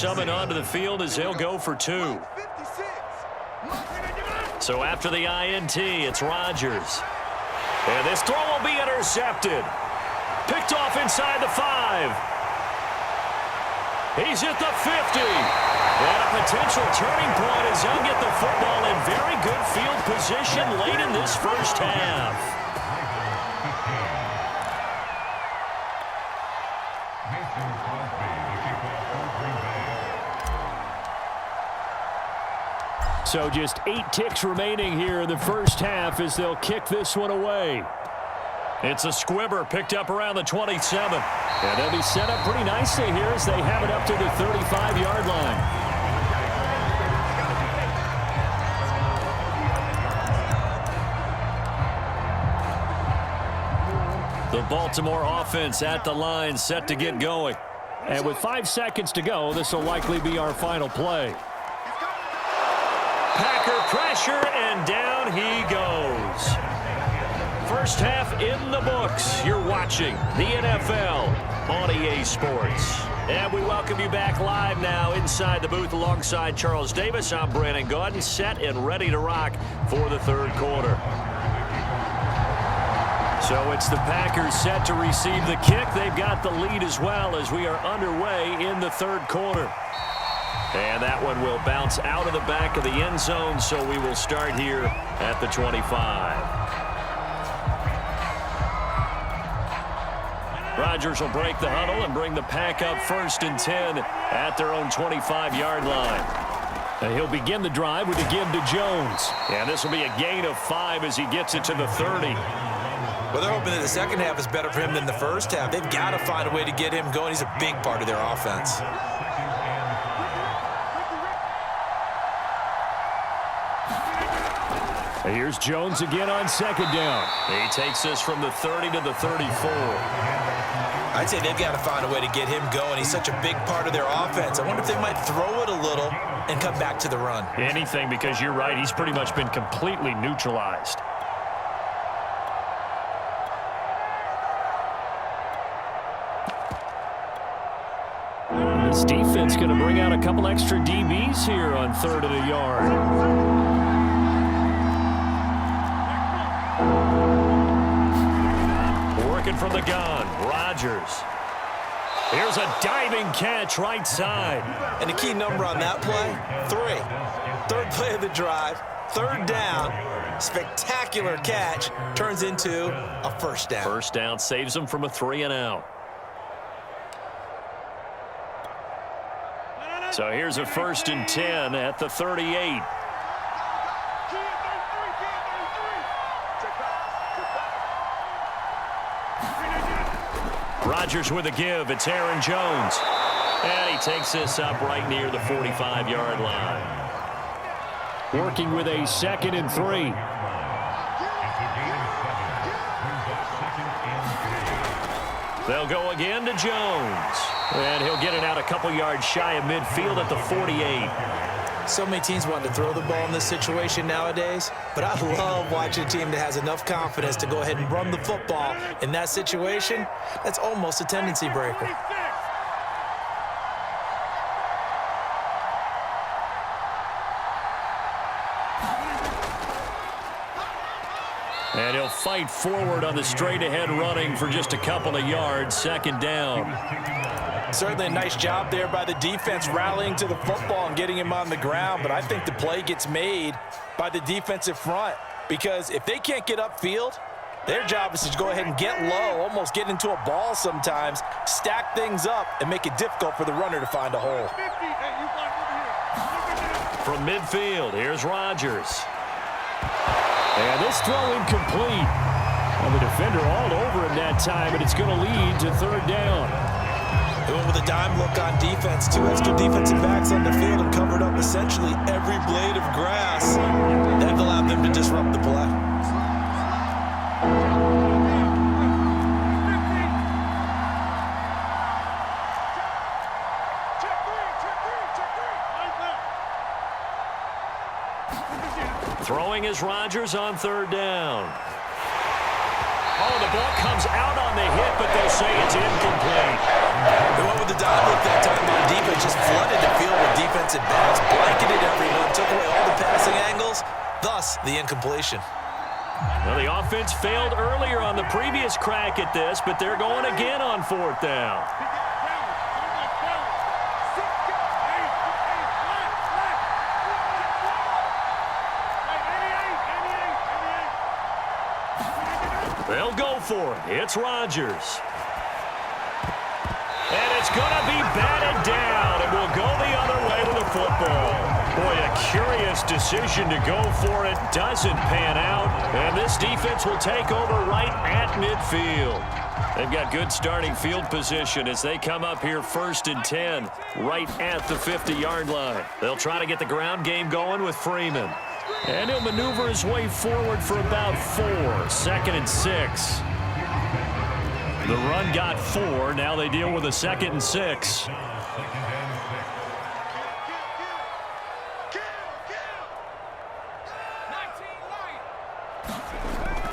summoned onto the field as they'll go for 2. So after the INT, it's Rodgers. And this throw will be intercepted. Picked off inside the 5. He's at the 50. And a potential turning point as he'll get the football in very good field position late in this first half. So just 8 ticks remaining here in the first half as they'll kick this one away. It's a squibber picked up around the 27. And they'll be set up pretty nicely here as they have it up to the 35-yard line. The Baltimore offense at the line set to get going. And with 5 seconds to go, this will likely be our final play. Packer pressure, and down he goes. First half in the books. You're watching the NFL on EA Sports. And we welcome you back live now inside the booth alongside Charles Davis. I'm Brandon Gaudin, set and ready to rock for the third quarter. So it's the Packers set to receive the kick. They've got the lead as well as we are underway in the third quarter. And that one will bounce out of the back of the end zone, so we will start here at the 25. Rodgers will break the huddle and bring the pack up 1st and 10 at their own 25-yard line. And he'll begin the drive with a give to Jones. And this will be a gain of 5 as he gets it to the 30. Well, they're hoping that the second half is better for him than the first half. They've got to find a way to get him going. He's a big part of their offense. And here's Jones again on 2nd down. He takes this from the 30 to the 34. I'd say they've got to find a way to get him going. He's such a big part of their offense. I wonder if they might throw it a little and come back to the run. Anything, because you're right. He's pretty much been completely neutralized. This defense going to bring out a couple extra DBs here on 3rd and a yard. Working from the gun, Rodgers. Here's a diving catch right side. And the key number on that play, 3. Third play of the drive, 3rd down. Spectacular catch turns into a 1st down. 1st down saves them from a 3 and out. So here's a 1st and 10 at the 38. Rodgers with a give. It's Aaron Jones. And he takes this up right near the 45-yard line. Working with a 2nd and 3. They'll go again to Jones. And he'll get it out a couple yards shy of midfield at the 48. So many teams want to throw the ball in this situation nowadays, but I love watching a team that has enough confidence to go ahead and run the football in that situation. That's almost a tendency breaker. And he'll fight forward on the straight-ahead running for just a couple of yards. 2nd down. Certainly a nice job there by the defense rallying to the football and getting him on the ground, but I think the play gets made by the defensive front because if they can't get upfield, their job is to go ahead and get low, almost get into a ball sometimes, stack things up, and make it difficult for the runner to find a hole. From midfield, here's Rodgers. And this throw incomplete. And the defender all over him that time, and it's going to lead to 3rd down. They went with a dime look on defense. 2 extra defensive backs on the field and covered up essentially every blade of grass. That allowed them to disrupt the play. Throwing is Rodgers on 3rd down. Oh, the ball comes out on the hit, but they'll say it's incomplete. They went with the dime look that time, but the defense just flooded the defensive backs blanketed everyone, took away all the passing angles, thus the incompletion. Well, the offense failed earlier on the previous crack at this, but they're going again on 4th down. They'll go for it. It's Rodgers. And it's going to be batted down, and we'll go the other way with the football. Boy, a curious decision to go for it. Doesn't pan out, and this defense will take over right at midfield. They've got good starting field position as they come up here 1st and 10, right at the 50-yard line. They'll try to get the ground game going with Freeman. And he'll maneuver his way forward for about 4, 2nd and 6. The run got 4. Now they deal with a 2nd and 6.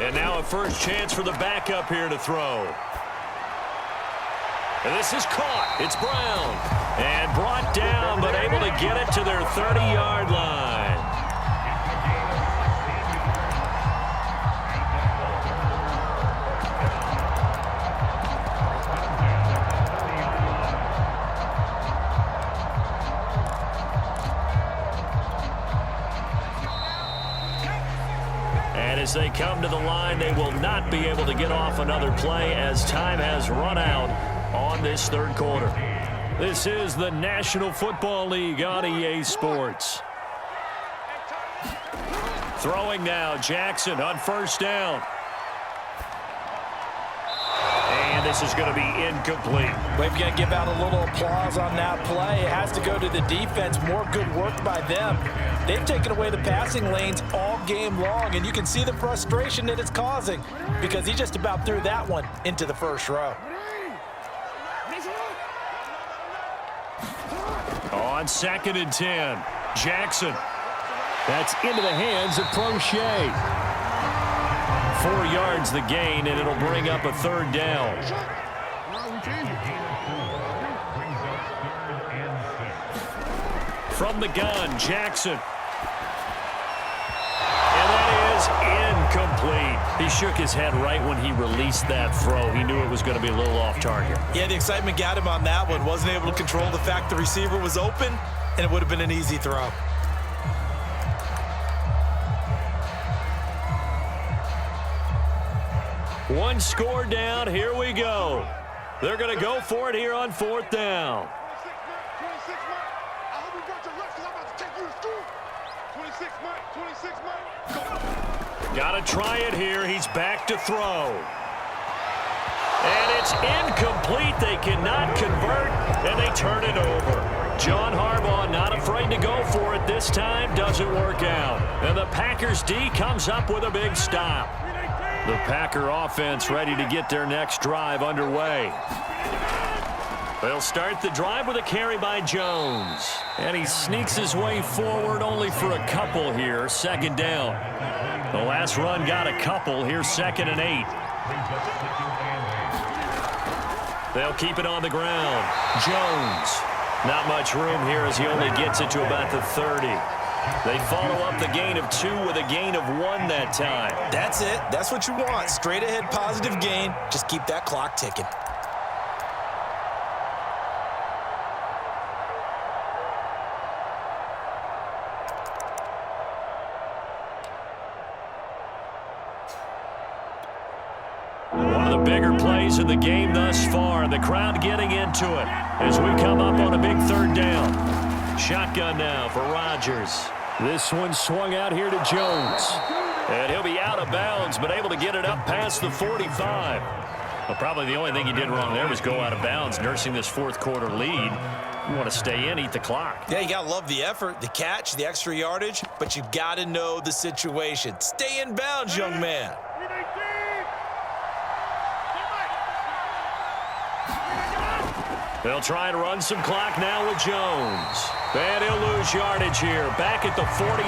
And now a first chance for the backup here to throw. And this is caught. It's Brown. And brought down, but able to get it to their 30-yard line. As they come to the line, they will not be able to get off another play as time has run out on this 3rd quarter. This is the National Football League on EA Sports. Throwing now, Jackson on 1st down. And this is going to be incomplete. We're going to give out a little applause on that play. It has to go to the defense. More good work by them. They've taken away the passing lanes all game long, and you can see the frustration that it's causing because he just about threw that one into the 1st row. On 2nd and 10, Jackson. That's into the hands of Prochet. 4 yards the gain, and it'll bring up a 3rd down. From the gun, Jackson. And that is incomplete. He shook his head right when he released that throw. He knew it was going to be a little off target. Yeah, the excitement got him on that one. Wasn't able to control the fact the receiver was open, and it would have been an easy throw. One score down. Here we go. They're going to go for it here on 4th down. Got to try it here. He's back to throw. And it's incomplete. They cannot convert, and they turn it over. John Harbaugh not afraid to go for it this time. Doesn't work out. And the Packers D comes up with a big stop. The Packer offense ready to get their next drive underway. They'll start the drive with a carry by Jones. And he sneaks his way forward only for a couple here. 2nd down. The last run got a couple. Here's 2nd and 8. They'll keep it on the ground. Jones. Not much room here as he only gets it to about the 30. They follow up the gain of 2 with a gain of 1 that time. That's it. That's what you want. Straight ahead positive gain. Just keep that clock ticking. One of the bigger plays in the game thus far. The crowd getting into it as we come up on a big 3rd down. Shotgun now for Rodgers. This one swung out here to Jones. And he'll be out of bounds, but able to get it up past the 45. Well, probably the only thing he did wrong there was go out of bounds, nursing this 4th quarter lead. You want to stay in, eat the clock. Yeah, you got to love the effort, the catch, the extra yardage, but you've got to know the situation. Stay in bounds, young man. They'll try and run some clock now with Jones. And he'll lose yardage here. Back at the 47.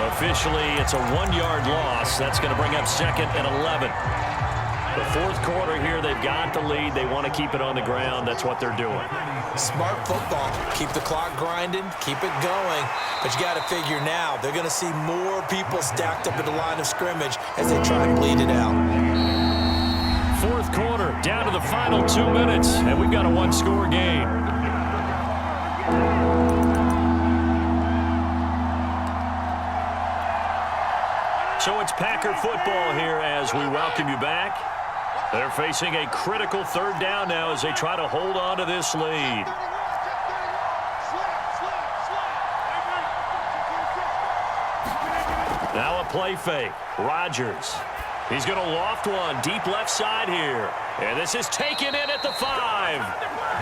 Officially, it's a 1-yard loss. That's going to bring up 2nd and 11. The fourth quarter here, they've got the lead. They want to keep it on the ground. That's what they're doing. Smart football. Keep the clock grinding, keep it going. But you got to figure now, they're going to see more people stacked up at the line of scrimmage as they try and bleed it out. Fourth quarter, down to the final 2 minutes, and we've got a one-score game. So it's Packer football here as we welcome you back. They're facing a critical third down now as they try to hold on to this lead. Now a play fake. Rodgers. He's going to loft one deep left side here. And this is taken in at the 5.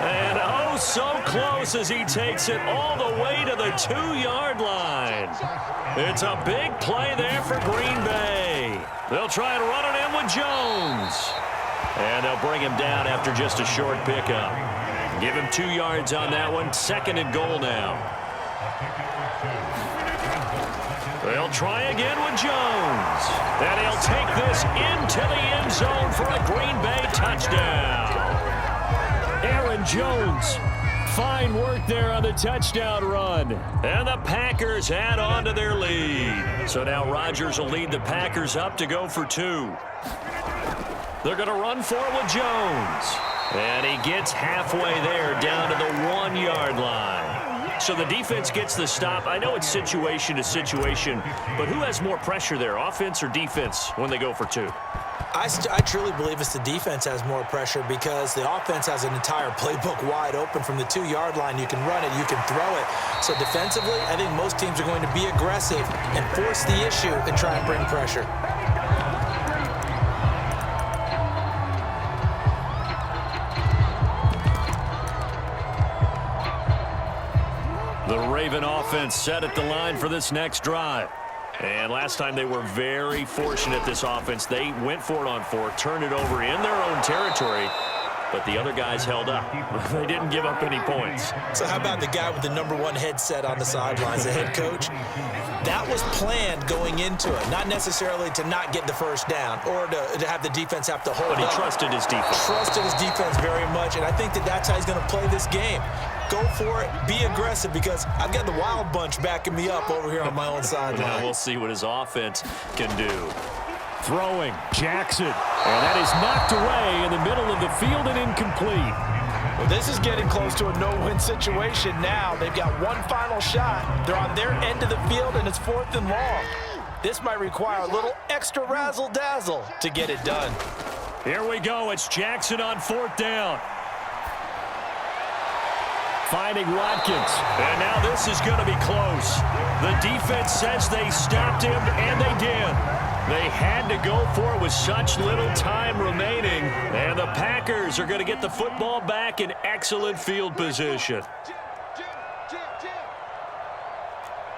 And oh, so close as he takes it all the way to the 2-yard line. It's a big play there for Green Bay. They'll try and run it in with Jones. And they'll bring him down after just a short pickup. Give him 2 yards on that one. 2nd and goal now. They'll try again with Jones. And he'll take this into the end zone for a Green Bay touchdown. Aaron Jones. Fine work there on the touchdown run. And the Packers add on to their lead. So now Rodgers will lead the Packers up to go for 2. They're going to run for it with Jones. And he gets halfway there down to the 1-yard line. So the defense gets the stop. I know it's situation to situation, but who has more pressure there, offense or defense, when they go for 2? I truly believe it's the defense has more pressure because the offense has an entire playbook wide open from the 2-yard line. You can run it, you can throw it. So defensively, I think most teams are going to be aggressive and force the issue and try and bring pressure. The Raven offense set at the line for this next drive. And last time they were very fortunate, this offense. They went for it on 4, turned it over in their own territory, but the other guys held up. They didn't give up any points. So how about the guy with the #1 headset on the sidelines, the head coach? That was planned going into it, not necessarily to not get the first down or to have the defense have to hold up. But he trusted his defense. Trusted his defense very much, and I think that's how he's going to play this game. Go for it, be aggressive, because I've got the wild bunch backing me up over here on my own sideline. Now we'll see what his offense can do. Throwing, Jackson, and that is knocked away in the middle of the field and incomplete. Well, this is getting close to a no-win situation now. They've got one final shot. They're on their end of the field, and it's 4th and long. This might require a little extra razzle-dazzle to get it done. Here we go. It's Jackson on 4th down. Finding Watkins. And now this is going to be close. The defense says they stopped him, and they did. They had to go for it with such little time remaining. And the Packers are going to get the football back in excellent field position. Jim.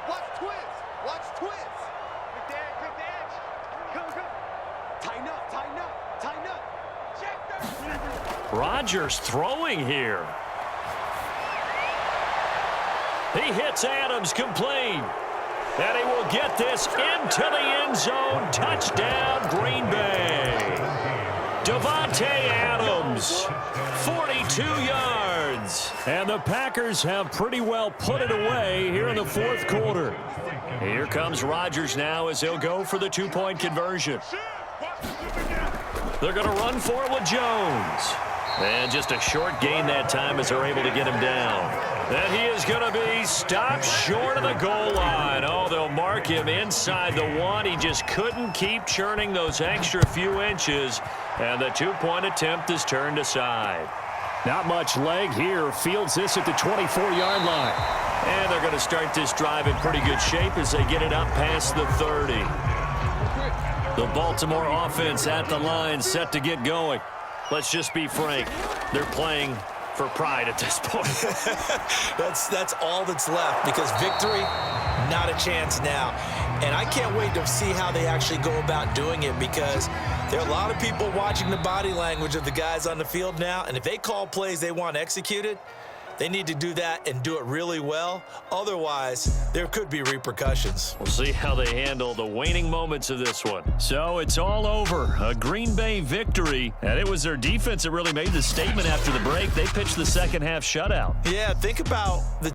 Watch twist. Quick dash. Come. Tighten up. Check. Rodgers throwing here. He hits Adams complete. And he will get this into the end zone. Touchdown, Green Bay. Davante Adams, 42 yards. And the Packers have pretty well put it away here in the 4th quarter. Here comes Rodgers now as he'll go for the 2-point conversion. They're going to run for it with Jones. And just a short gain that time as they're able to get him down. And he is going to be stopped short of the goal line. Oh, they'll mark him inside the 1. He just couldn't keep churning those extra few inches. And the 2-point attempt is turned aside. Not much leg here. Fields this at the 24-yard line. And they're going to start this drive in pretty good shape as they get it up past the 30. The Baltimore offense at the line set to get going. Let's just be frank. They're playing for pride at this point. That's all that's left, because victory, not a chance now. And I can't wait to see how they actually go about doing it, because there are a lot of people watching the body language of the guys on the field now, and if they call plays they want executed, They need to do that and do it really well. Otherwise, there could be repercussions. We'll see how they handle the waning moments of this one. So it's all over. A Green Bay victory. And it was their defense that really made the statement after the break. They pitched the second half shutout. Yeah, think about the